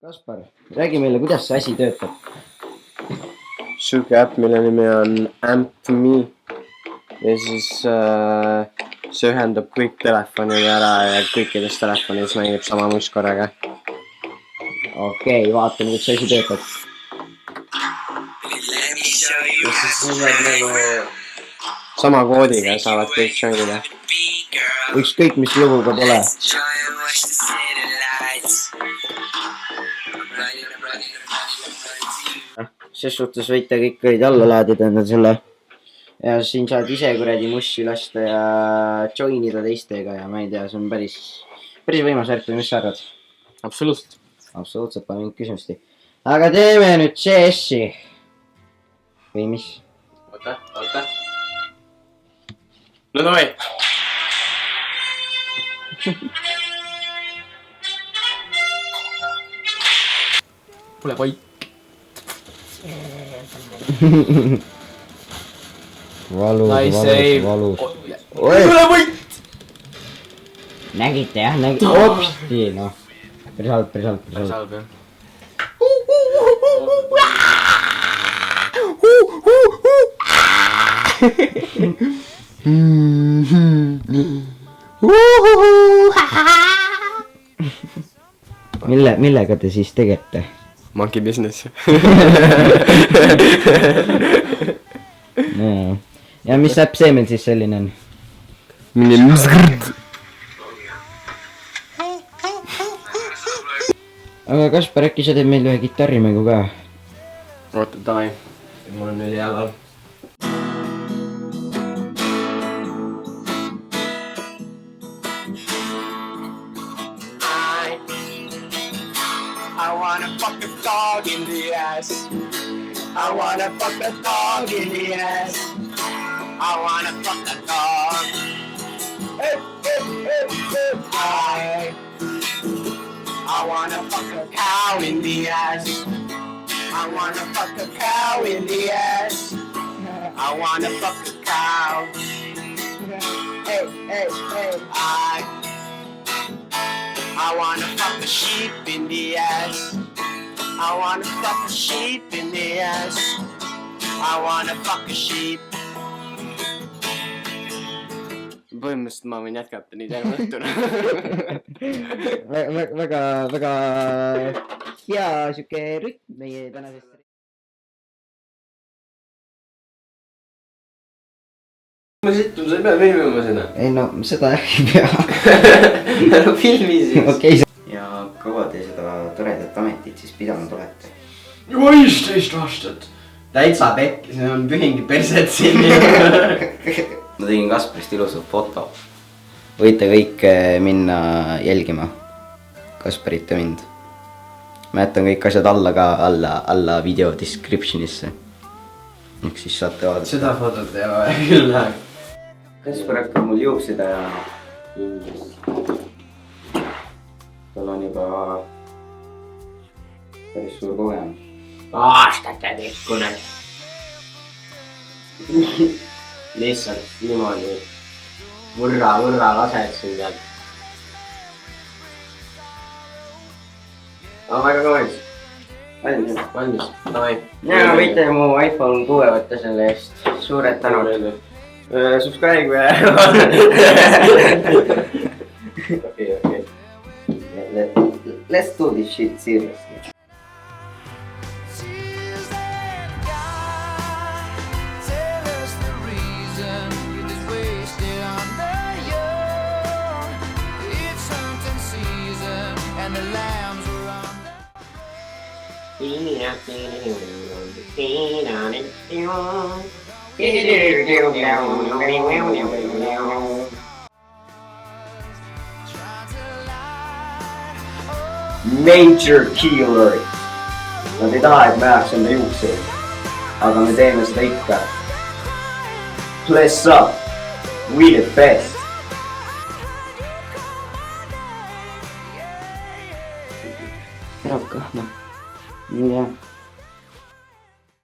Kaspar, räägi meile, kuidas see asi töötab. Siuke äpp, mille nimi on AmpMe ja siis see ühendab kõik telefonid ära ja kõikides telefonides mängib sama must korraga. Okei, vaatame, kuidas see asi töötab. Ja siis need nagu sama koodiga saavad kõik joinida. Ükskõik, mis lugu ka pole. Ses suhtes võite kõik kuradi alla laadida endale selle. Ja siin saad ise kuradi mussi lasta ja joinida teistega ja ma ei tea, see on päris võimas värk või mis sa arvad? Absoluutselt. Absoluutselt, pole mingit küsimustki. Aga teeme nüüd CS-i. Või mis? Oota. No davai. Pole vait. Valus. Pole vait! Nägite jah, nägite. Hopsti, noh. Päris halb. jah. Millega te siis tegelete? Monkey business. No. Ja mis äpp see meil siis selline on? Mingi msgrd. Aga Kaspar, äkki sa teed meil ühe kitarrimängu ka? Oota, davai. Mul on nüüd jalal. I wanna fuck a dog in the ass. I wanna fuck a dog in the ass. I wanna fuck a dog. Hey. I wanna fuck a cow in the ass. I wanna fuck a cow in the ass. I wanna fuck a cow. Hey. I wanna fuck a sheep in the ass. I wanna fuck a sheep in the ass. I wanna fuck a sheep. Põhimõtteliselt ma võin jätkata nii terve õhtuna. Väga hea siuke rütm meie tänasest. Ma sittun, sa ei pea filmima seda. Ei no, seda ei pea. Filmi siis. Okei. Ja kaua te seda toredat ametit siis pidanud olete? Juba 15 aastat. Täitsa pekk, see on pühingi perset siin. Ma tegin Kasparist ilusa foto. Võite kõik minna jälgima Kasparit ja mind. Ma jätan kõik asjad alla video descriptionisse. Ehk siis saate vaadata. Seda fotot ei ole küll näha. Kaspar hakkab mul juuksida ja tal on juba päris suur kogemus. Aastate tikkune. Lihtsalt niimoodi võrra lased siin tead. Väga kaunis. Valmis, davai. Ja võite mu iPhone 6 võtta selle eest. Suured tänud. Subscribe ja... Okay. Let's do this shit seriously. Nature Killer. Nad ei taha, et me ajaks enda juukseid. Aga me teeme seda ikka. Bless up. We the best. Ära kahna. Nii jah.